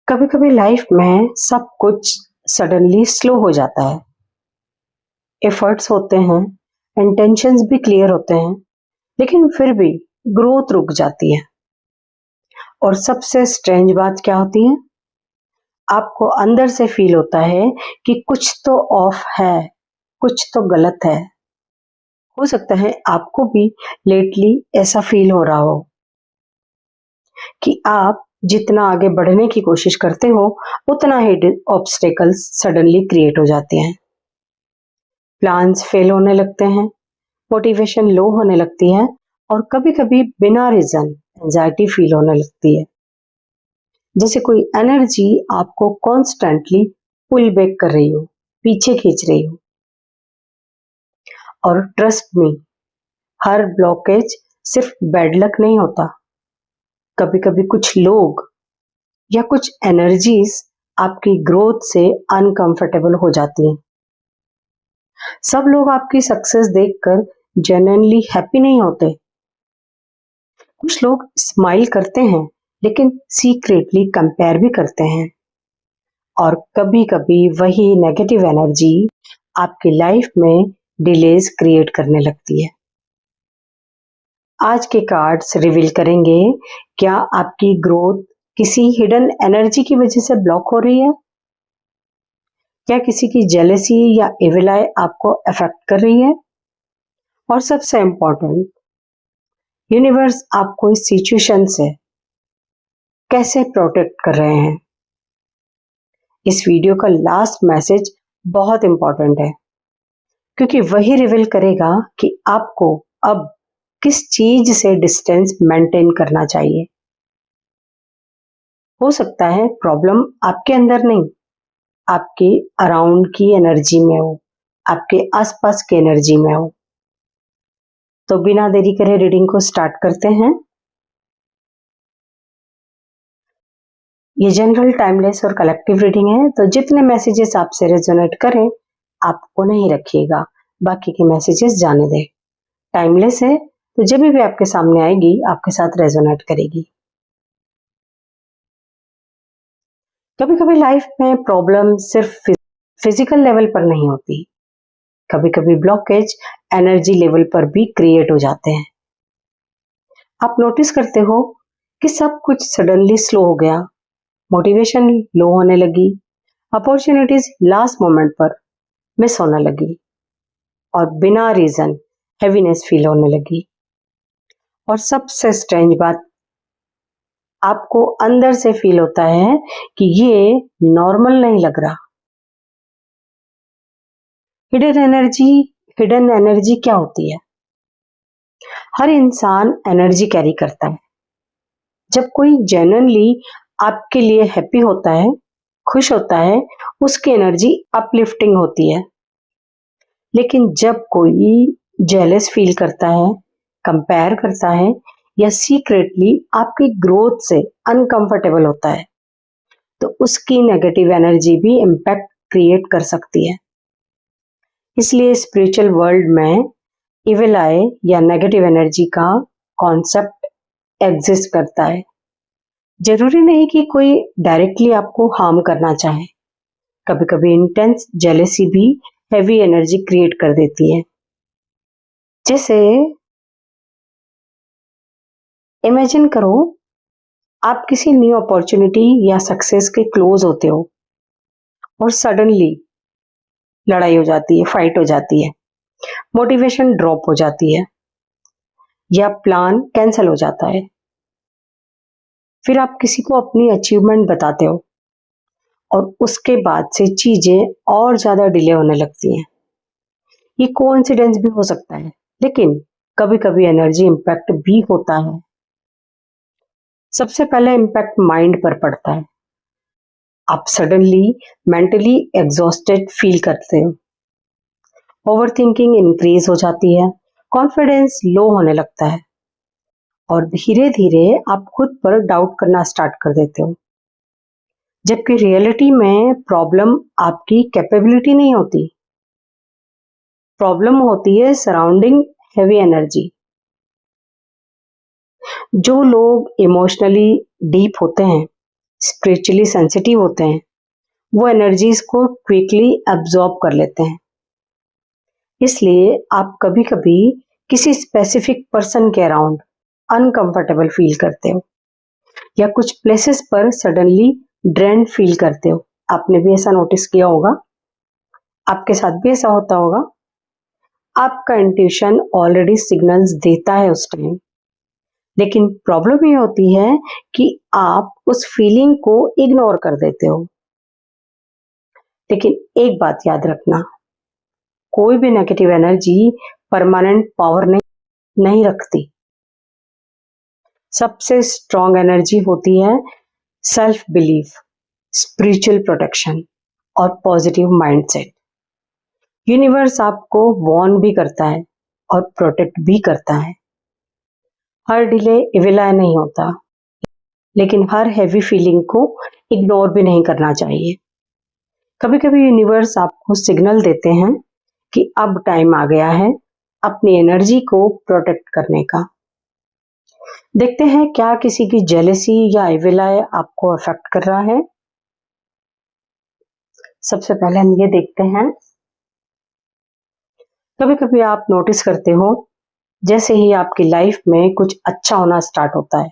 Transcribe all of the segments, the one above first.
कभी कभी लाइफ में सब कुछ सडनली स्लो हो जाता है। एफर्ट्स होते हैं, इंटेंशंस भी क्लियर होते हैं, लेकिन फिर भी ग्रोथ रुक जाती है। और सबसे स्ट्रेंज बात क्या होती है, आपको अंदर से फील होता है कि कुछ तो ऑफ है, कुछ तो गलत है। हो सकता है आपको भी लेटली ऐसा फील हो रहा हो कि आप जितना आगे बढ़ने की कोशिश करते हो, उतना ही ऑब्स्टेकल्स सडनली क्रिएट हो जाते हैं। प्लान्स फेल होने लगते हैं, मोटिवेशन लो होने लगती है, और कभी-कभी बिना रीजन एंजाइटी फील होने लगती है, जैसे कोई एनर्जी आपको कॉन्स्टेंटली पुल बैक कर रही हो, पीछे खींच रही हो। और ट्रस्ट मी, हर ब्लॉकेज सिर्फ बैड लक नहीं होता। कभी-कभी कुछ लोग या कुछ एनर्जीज आपकी ग्रोथ से अनकंफर्टेबल हो जाती हैं। सब लोग आपकी सक्सेस देखकर जेन्युइनली हैप्पी नहीं होते। कुछ लोग स्माइल करते हैं, लेकिन सीक्रेटली कंपेयर भी करते हैं। और कभी-कभी वही नेगेटिव एनर्जी आपकी लाइफ में डिलेज क्रिएट करने लगती है। आज के कार्ड्स रिवील करेंगे, क्या आपकी ग्रोथ किसी हिडन एनर्जी की वजह से ब्लॉक हो रही है? क्या किसी की जेलसी या इविल आई आपको अफेक्ट कर रही है? और सबसे इम्पोर्टेंट, यूनिवर्स आपको इस सिचुएशन से कैसे प्रोटेक्ट कर रहे हैं? इस वीडियो का लास्ट मैसेज बहुत इंपॉर्टेंट है, क्योंकि वही रिवील करेगा कि आपको अब किस चीज से डिस्टेंस मेंटेन करना चाहिए। हो सकता है प्रॉब्लम आपके अंदर नहीं, आपके अराउंड की एनर्जी में हो, आपके आसपास की एनर्जी में हो। तो बिना देरी करे रीडिंग को स्टार्ट करते हैं। ये जनरल, टाइमलेस और कलेक्टिव रीडिंग है, तो जितने मैसेजेस आपसे रेजोनेट करें आप उन्हें ही रखिएगा, बाकी के मैसेजेस जाने दें। टाइमलेस है, तो जब भी आपके सामने आएगी आपके साथ रेजोनेट करेगी। कभी कभी लाइफ में प्रॉब्लम सिर्फ फिजिकल लेवल पर नहीं होती, कभी कभी ब्लॉकेज एनर्जी लेवल पर भी क्रिएट हो जाते हैं। आप नोटिस करते हो कि सब कुछ सडनली स्लो हो गया, मोटिवेशन लो होने लगी, अपॉर्चुनिटीज लास्ट मोमेंट पर मिस होने लगी, और बिना रीजन हैवीनेस फील होने लगी। और सबसे स्ट्रेंज बात, आपको अंदर से फील होता है कि ये नॉर्मल नहीं लग रहा। हिडन एनर्जी क्या होती है? हर इंसान एनर्जी कैरी करता है। जब कोई जेन्युइनली आपके लिए हैप्पी होता है, खुश होता है, उसकी एनर्जी अपलिफ्टिंग होती है। लेकिन जब कोई जेलस फील करता है, कंपेयर करता है, या सीक्रेटली आपकी ग्रोथ से अनकंफर्टेबल होता है, तो उसकी नेगेटिव एनर्जी भी इम्पैक्ट क्रिएट कर सकती है। इसलिए स्पिरिचुअल वर्ल्ड में इविल आई या नेगेटिव एनर्जी का कॉन्सेप्ट एग्जिस्ट करता है। जरूरी नहीं कि कोई डायरेक्टली आपको हार्म करना चाहे। कभी कभी इंटेंस जेलेसी भी हैवी एनर्जी क्रिएट कर देती है। जैसे इमेजिन करो, आप किसी न्यू अपॉर्चुनिटी या सक्सेस के क्लोज होते हो और सडनली लड़ाई हो जाती है, फाइट हो जाती है, मोटिवेशन ड्रॉप हो जाती है, या प्लान कैंसिल हो जाता है। फिर आप किसी को अपनी अचीवमेंट बताते हो और उसके बाद से चीजें और ज्यादा डिले होने लगती हैं। ये कोइंसिडेंस भी हो सकता है, लेकिन कभी कभी एनर्जी इम्पैक्ट भी होता है। सबसे पहले इम्पैक्ट माइंड पर पड़ता है। आप सडनली मेंटली एग्जॉस्टेड फील करते हो, ओवर थिंकिंग इंक्रीज हो जाती है, कॉन्फिडेंस लो होने लगता है, और धीरे धीरे आप खुद पर डाउट करना स्टार्ट कर देते हो। जबकि रियलिटी में प्रॉब्लम आपकी कैपेबिलिटी नहीं होती, प्रॉब्लम होती है सराउंडिंग हेवी एनर्जी। जो लोग इमोशनली डीप होते हैं, स्पिरिचुअली सेंसिटिव होते हैं, वो एनर्जीज को क्विकली एब्जॉर्ब कर लेते हैं। इसलिए आप कभी कभी किसी स्पेसिफिक पर्सन के अराउंड अनकंफर्टेबल फील करते हो या कुछ प्लेसेस पर सडनली ड्रेन फील करते हो। आपने भी ऐसा नोटिस किया होगा, आपके साथ भी ऐसा होता होगा। आपका इंट्यूशन ऑलरेडी सिग्नल्स देता है उस टाइम, लेकिन प्रॉब्लम ये होती है कि आप उस फीलिंग को इग्नोर कर देते हो। लेकिन एक बात याद रखना, कोई भी नेगेटिव एनर्जी परमानेंट पावर नहीं रखती। सबसे स्ट्रॉन्ग एनर्जी होती है सेल्फ बिलीफ, स्पिरिचुअल प्रोटेक्शन और पॉजिटिव माइंडसेट। यूनिवर्स आपको वार्न भी करता है और प्रोटेक्ट भी करता है। हर डिले इविल नहीं होता, लेकिन हर हैवी फीलिंग को इग्नोर भी नहीं करना चाहिए। कभी कभी यूनिवर्स आपको सिग्नल देते हैं कि अब टाइम आ गया है अपनी एनर्जी को प्रोटेक्ट करने का। देखते हैं क्या किसी की जेलसी या इविल आई आपको अफेक्ट कर रहा है। सबसे पहले हम ये देखते हैं, कभी कभी आप नोटिस करते हो जैसे ही आपकी लाइफ में कुछ अच्छा होना स्टार्ट होता है,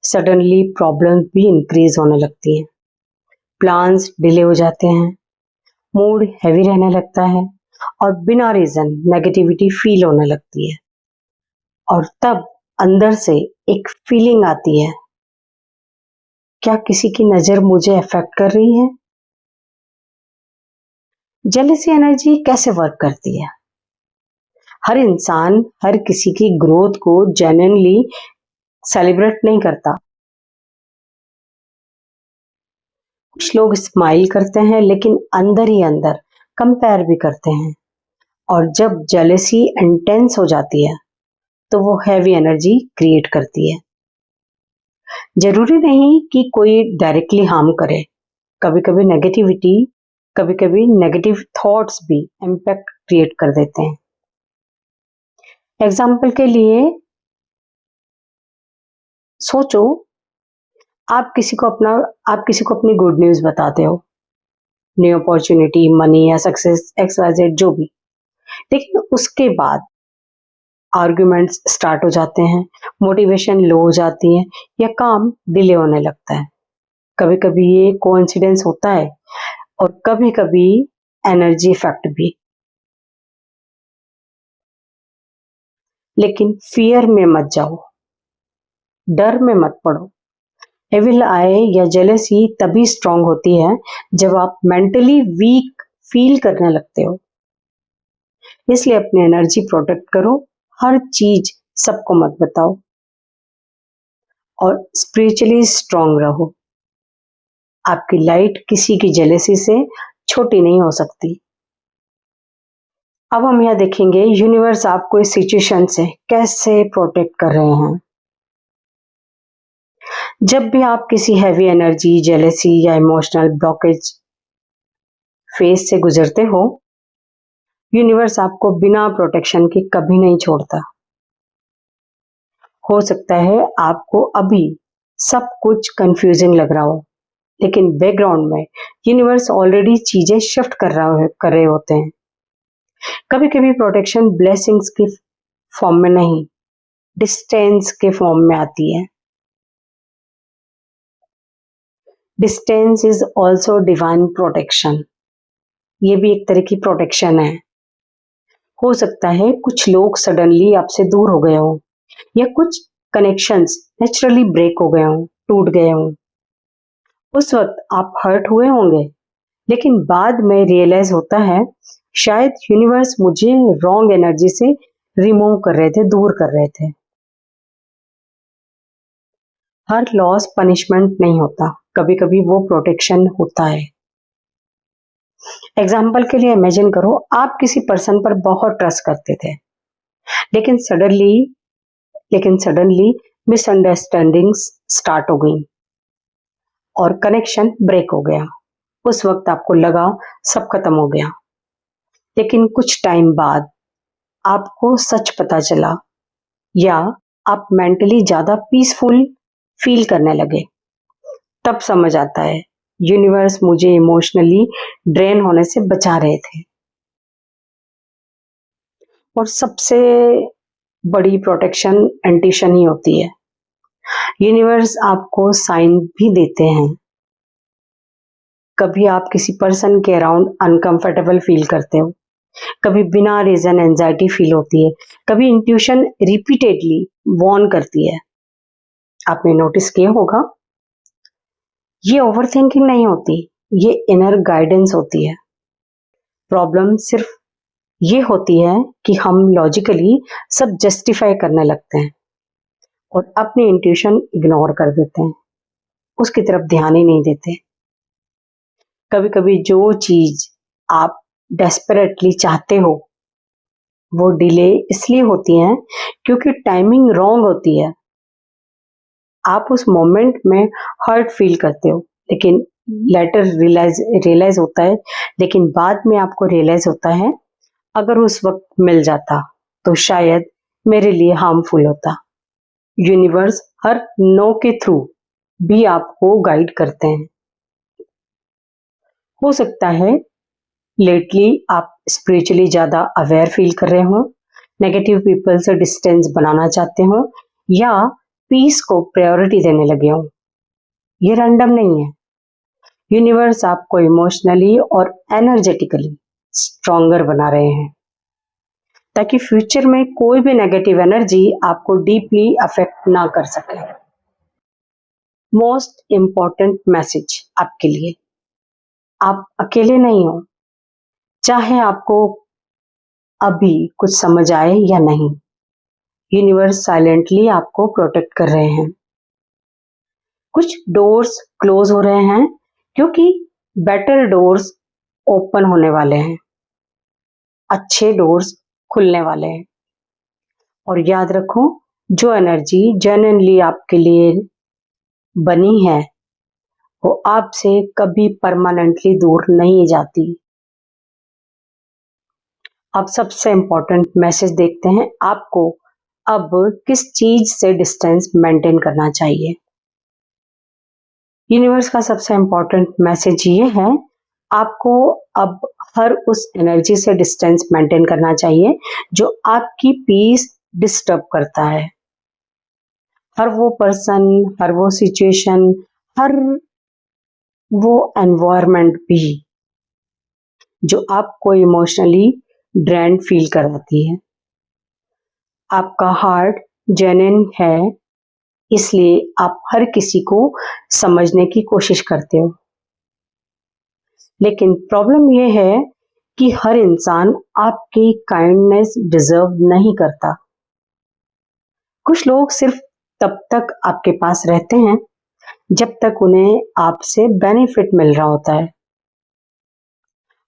सडनली प्रॉब्लम्स भी इंक्रीज होने लगती हैं, प्लान्स डिले हो जाते हैं, मूड हैवी रहने लगता है और बिना रीजन नेगेटिविटी फील होने लगती है। और तब अंदर से एक फीलिंग आती है, क्या किसी की नजर मुझे अफेक्ट कर रही है? जेलसी एनर्जी कैसे वर्क करती है? हर इंसान हर किसी की ग्रोथ को जेन्युइनली सेलिब्रेट नहीं करता। कुछ लोग स्माइल करते हैं लेकिन अंदर ही अंदर कंपेयर भी करते हैं, और जब जेलसी इंटेंस हो जाती है तो वो हैवी एनर्जी क्रिएट करती है। जरूरी नहीं कि कोई डायरेक्टली हार्म करे, कभी कभी नेगेटिव थॉट्स भी इम्पैक्ट क्रिएट कर देते हैं। एग्जाम्पल के लिए सोचो, आप किसी को अपनी गुड न्यूज बताते हो, न्यू अपॉर्चुनिटी, मनी या सक्सेस, XYZ जो भी, लेकिन उसके बाद आर्ग्यूमेंट्स स्टार्ट हो जाते हैं, मोटिवेशन लो हो जाती है या काम डिले होने लगता है। कभी कभी ये कोइंसिडेंस होता है और कभी कभी एनर्जी इफेक्ट भी। लेकिन फियर में मत जाओ, डर में मत पड़ो। एविल आए या जेलसी तभी स्ट्रांग होती है जब आप मेंटली वीक फील करने लगते हो। इसलिए अपनी एनर्जी प्रोटेक्ट करो, हर चीज सबको मत बताओ और स्पिरिचुअली स्ट्रांग रहो। आपकी लाइट किसी की जेलसी से छोटी नहीं हो सकती। अब हम यह देखेंगे यूनिवर्स आपको इस सिचुएशन से कैसे प्रोटेक्ट कर रहे हैं। जब भी आप किसी हैवी एनर्जी, जेलसी या इमोशनल ब्लॉकेज फेज से गुजरते हो, यूनिवर्स आपको बिना प्रोटेक्शन के कभी नहीं छोड़ता। हो सकता है आपको अभी सब कुछ कंफ्यूजिंग लग रहा हो, लेकिन बैकग्राउंड में यूनिवर्स ऑलरेडी चीजें शिफ्ट कर रहे होते हैं। कभी कभी प्रोटेक्शन ब्लेसिंग्स के फॉर्म में नहीं, डिस्टेंस के फॉर्म में आती है। Distance is also divine protection, ये भी एक तरह की प्रोटेक्शन है। हो सकता है कुछ लोग सडनली आपसे दूर हो गए हों या कुछ कनेक्शंस नेचुरली ब्रेक हो गए हों, टूट गए हों। उस वक्त आप हर्ट हुए होंगे, लेकिन बाद में रियलाइज होता है शायद यूनिवर्स मुझे रॉन्ग एनर्जी से रिमूव कर रहे थे, दूर कर रहे थे। हर लॉस पनिशमेंट नहीं होता, कभी कभी वो प्रोटेक्शन होता है। एग्जाम्पल के लिए इमेजिन करो, आप किसी पर्सन पर बहुत ट्रस्ट करते थे, लेकिन सडनली मिसअंडरस्टैंडिंग्स स्टार्ट हो गई और कनेक्शन ब्रेक हो गया। उस वक्त आपको लगा सब खत्म हो गया, लेकिन कुछ टाइम बाद आपको सच पता चला या आप मेंटली ज्यादा पीसफुल फील करने लगे। तब समझ आता है यूनिवर्स मुझे इमोशनली ड्रेन होने से बचा रहे थे। और सबसे बड़ी प्रोटेक्शन इंट्यूशन ही होती है। यूनिवर्स आपको साइन भी देते हैं। कभी आप किसी पर्सन के अराउंड अनकंफर्टेबल फील करते हो, कभी बिना रीजन एंजाइटी फील होती है, कभी इंट्यूशन रिपीटेडली वार्न करती है। आपने नोटिस किया होगा, ये ओवरथिंकिंग नहीं होती, ये इनर गाइडेंस होती है। प्रॉब्लम सिर्फ ये होती है कि हम लॉजिकली सब जस्टिफाई करने लगते हैं और अपनी इंट्यूशन इग्नोर कर देते हैं, उसकी तरफ ध्यान ही नहीं देते। कभी कभी जो चीज आप डेस्परेटली चाहते हो वो डिले इसलिए होती है क्योंकि टाइमिंग रॉन्ग होती है। आप उस मोमेंट में हर्ट फील करते हो, लेकिन लेटर रियलाइज होता है, लेकिन बाद में आपको रियलाइज होता है अगर उस वक्त मिल जाता तो शायद मेरे लिए हार्मफुल होता। यूनिवर्स हर नो के थ्रू भी आपको गाइड करते हैं। हो सकता है लेटली आप स्पिरिचुअली ज्यादा अवेयर फील कर रहे हो, नेगेटिव पीपल से डिस्टेंस बनाना चाहते हो, या पीस को प्रायोरिटी देने लगे हो। ये रैंडम नहीं है। यूनिवर्स आपको इमोशनली और एनर्जेटिकली स्ट्रॉन्गर बना रहे हैं ताकि फ्यूचर में कोई भी नेगेटिव एनर्जी आपको डीपली अफेक्ट ना कर सके। मोस्ट इंपॉर्टेंट मैसेज आपके लिए, आप अकेले नहीं हो। चाहे आपको अभी कुछ समझ आए या नहीं, यूनिवर्स साइलेंटली आपको प्रोटेक्ट कर रहे हैं। कुछ डोर्स क्लोज हो रहे हैं क्योंकि बेटर डोर्स ओपन होने वाले हैं, अच्छे डोर्स खुलने वाले हैं। और याद रखो, जो एनर्जी जेन्युइनली आपके लिए बनी है वो आपसे कभी परमानेंटली दूर नहीं जाती। अब सबसे इंपॉर्टेंट मैसेज देखते हैं, आपको अब किस चीज से डिस्टेंस मेंटेन करना चाहिए। यूनिवर्स का सबसे इंपॉर्टेंट मैसेज ये है, आपको अब हर उस एनर्जी से डिस्टेंस मेंटेन करना चाहिए जो आपकी पीस डिस्टर्ब करता है। हर वो पर्सन, हर वो सिचुएशन, हर वो एनवायरनमेंट भी जो आपको इमोशनली ड्रेन फील कराती है। आपका हार्ट जेन्युइन है, इसलिए आप हर किसी को समझने की कोशिश करते हो। लेकिन प्रॉब्लम यह है कि हर इंसान आपकी काइंडनेस डिजर्व नहीं करता। कुछ लोग सिर्फ तब तक आपके पास रहते हैं जब तक उन्हें आपसे बेनिफिट मिल रहा होता है,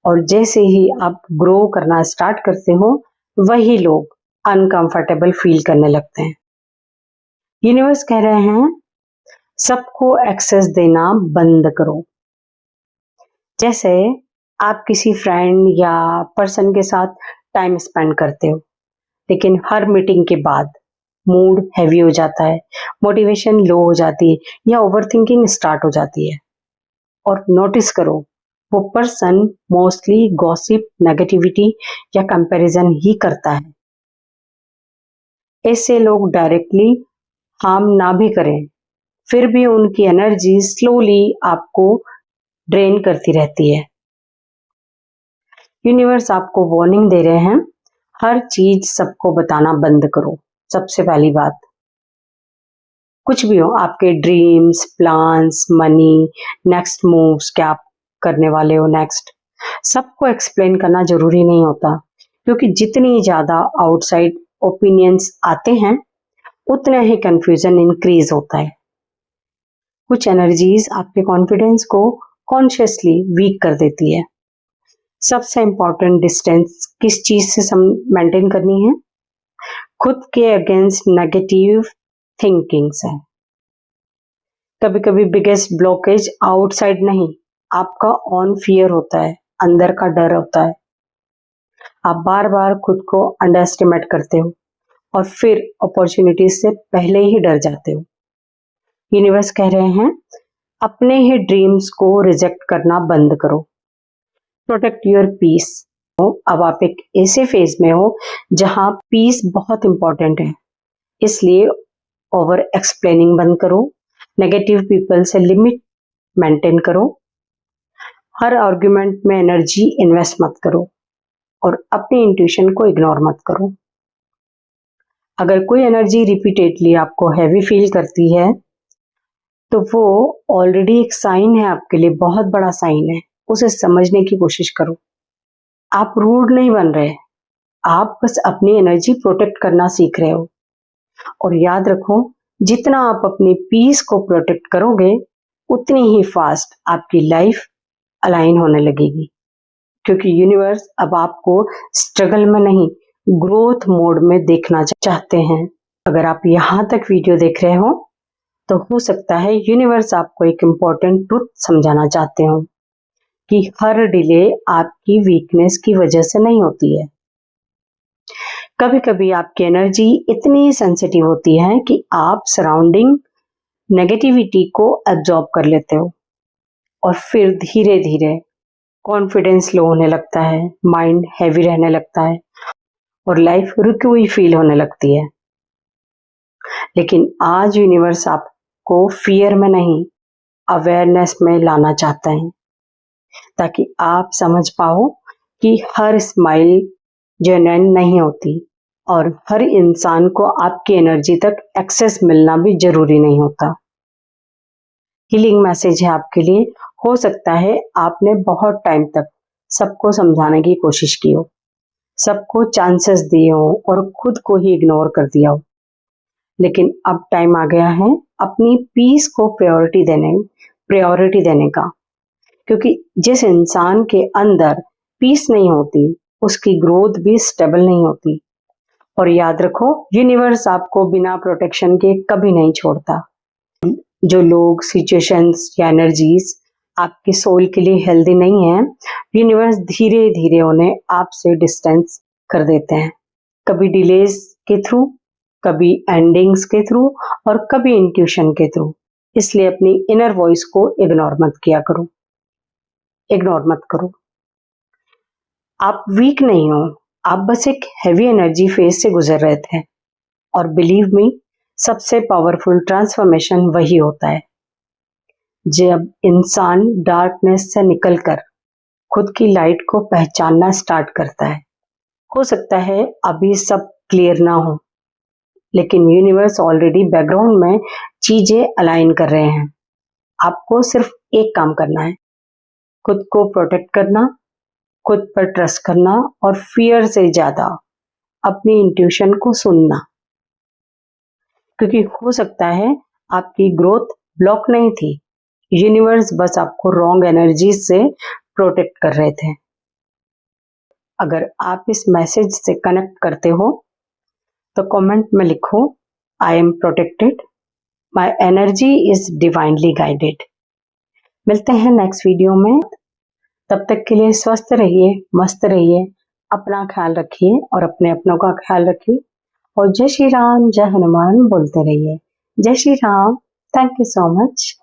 और जैसे ही आप ग्रो करना स्टार्ट करते हो वही लोग अनकंफर्टेबल फील करने लगते हैं। यूनिवर्स कह रहे हैं, सबको एक्सेस देना बंद करो। जैसे आप किसी फ्रेंड या पर्सन के साथ टाइम स्पेंड करते हो, लेकिन हर मीटिंग के बाद मूड हैवी हो जाता है, मोटिवेशन लो हो जाती है, या ओवरथिंकिंग स्टार्ट हो जाती है। और नोटिस करो, वो पर्सन मोस्टली गॉसिप, नेगेटिविटी या कंपैरिजन ही करता है। ऐसे लोग डायरेक्टली हार्म ना भी करें, फिर भी उनकी एनर्जी स्लोली आपको ड्रेन करती रहती है। यूनिवर्स आपको वार्निंग दे रहे हैं, हर चीज सबको बताना बंद करो। सबसे पहली बात, कुछ भी हो, आपके dreams, plans, money, next moves, क्या आप करने वाले हो नेक्स्ट, सबको एक्सप्लेन करना जरूरी नहीं होता, क्योंकि जितनी ज्यादा आउटसाइड ओपिनियंस आते हैं उतना ही कंफ्यूजन इंक्रीज होता है। कुछ एनर्जीज आपके कॉन्फिडेंस को कॉन्शियसली वीक कर देती है। सबसे इंपॉर्टेंट डिस्टेंस किस चीज से मेंटेन करनी है? खुद के अगेंस्ट नेगेटिव थिंकिंग्स है। कभी कभी बिगेस्ट ब्लॉकेज आउटसाइड नहीं, आपका ऑन फियर होता है, अंदर का डर होता है। आप बार बार खुद को अंडर एस्टिमेट करते हो और फिर अपॉर्चुनिटीज से पहले ही डर जाते हो। यूनिवर्स कह रहे हैं, अपने ही ड्रीम्स को रिजेक्ट करना बंद करो। Protect your peace. अब आप एक ऐसे फेज में हो जहां पीस बहुत इंपॉर्टेंट है, इसलिए ओवर एक्सप्लेनिंग बंद करो। नेगेटिव पीपल से लिमिट मेंटेन करो। हर आर्ग्यूमेंट में एनर्जी इन्वेस्ट मत करो और अपनी इंट्यूशन को इग्नोर मत करो। अगर कोई एनर्जी रिपीटेडली आपको हैवी फील करती है तो वो ऑलरेडी एक साइन है आपके लिए, बहुत बड़ा साइन है। उसे समझने की कोशिश करो। आप रूड नहीं बन रहे, आप बस अपनी एनर्जी प्रोटेक्ट करना सीख रहे हो। और याद रखो, जितना आप अपनी पीस को प्रोटेक्ट करोगे उतनी ही फास्ट आपकी लाइफ अलाइन होने लगेगी, क्योंकि यूनिवर्स अब आपको स्ट्रगल में नहीं, ग्रोथ मोड में देखना चाहते हैं। अगर आप यहाँ तक वीडियो देख रहे हो तो हो सकता है यूनिवर्स आपको एक इम्पोर्टेंट ट्रुथ समझाना चाहते हो कि हर डिले आपकी वीकनेस की वजह से नहीं होती है। कभी कभी आपकी एनर्जी इतनी सेंसिटिव होती है कि आप सराउंडिंग नेगेटिविटी को एब्जॉर्ब कर लेते हो और फिर धीरे धीरे कॉन्फिडेंस लो होने लगता है, माइंड हैवी रहने लगता है और लाइफ रुकी हुई फील होने लगती है। लेकिन आज यूनिवर्स आपको फियर में नहीं, अवेयरनेस में लाना चाहता है, ताकि आप समझ पाओ कि हर स्माइल जेन्युइन नहीं होती और हर इंसान को आपकी एनर्जी तक एक्सेस मिलना भी जरूरी नहीं होता। हीलिंग मैसेज है आपके लिए। हो सकता है आपने बहुत टाइम तक सबको समझाने की कोशिश की हो, सबको चांसेस दिए हो और खुद को ही इग्नोर कर दिया हो, लेकिन अब टाइम आ गया है अपनी पीस को प्रायोरिटी देने का। क्योंकि जिस इंसान के अंदर पीस नहीं होती उसकी ग्रोथ भी स्टेबल नहीं होती। और याद रखो, यूनिवर्स आपको बिना प्रोटेक्शन के कभी नहीं छोड़ता। जो लोग, सिचुएशंस या एनर्जीज आपकी सोल के लिए हेल्दी नहीं है, यूनिवर्स धीरे धीरे उन्हें आपसे डिस्टेंस कर देते हैं, कभी डिलेज के थ्रू, कभी एंडिंग्स के थ्रू और कभी इंट्यूशन के थ्रू। इसलिए अपनी इनर वॉइस को इग्नोर मत करो। आप वीक नहीं हो, आप बस एक हैवी एनर्जी फेज से गुजर रहे थे। और बिलीव मी, सबसे पावरफुल ट्रांसफॉर्मेशन वही होता है जब इंसान डार्कनेस से निकलकर खुद की लाइट को पहचानना स्टार्ट करता है। हो सकता है अभी सब क्लियर ना हो, लेकिन यूनिवर्स ऑलरेडी बैकग्राउंड में चीजें अलाइन कर रहे हैं। आपको सिर्फ एक काम करना है, खुद को प्रोटेक्ट करना, खुद पर ट्रस्ट करना और फियर से ज्यादा अपनी इंट्यूशन को सुनना। क्योंकि हो सकता है आपकी ग्रोथ ब्लॉक नहीं थी, यूनिवर्स बस आपको रॉन्ग एनर्जी से प्रोटेक्ट कर रहे थे। अगर आप इस मैसेज से कनेक्ट करते हो तो कमेंट में लिखो, I am protected, my energy is divinely guided. मिलते हैं नेक्स्ट वीडियो में। तब तक के लिए स्वस्थ रहिए, मस्त रहिए, अपना ख्याल रखिए और अपने अपनों का ख्याल रखिए। और जय श्री राम, जय हनुमान बोलते रहिए। जय Shri Ram. Thank you so much.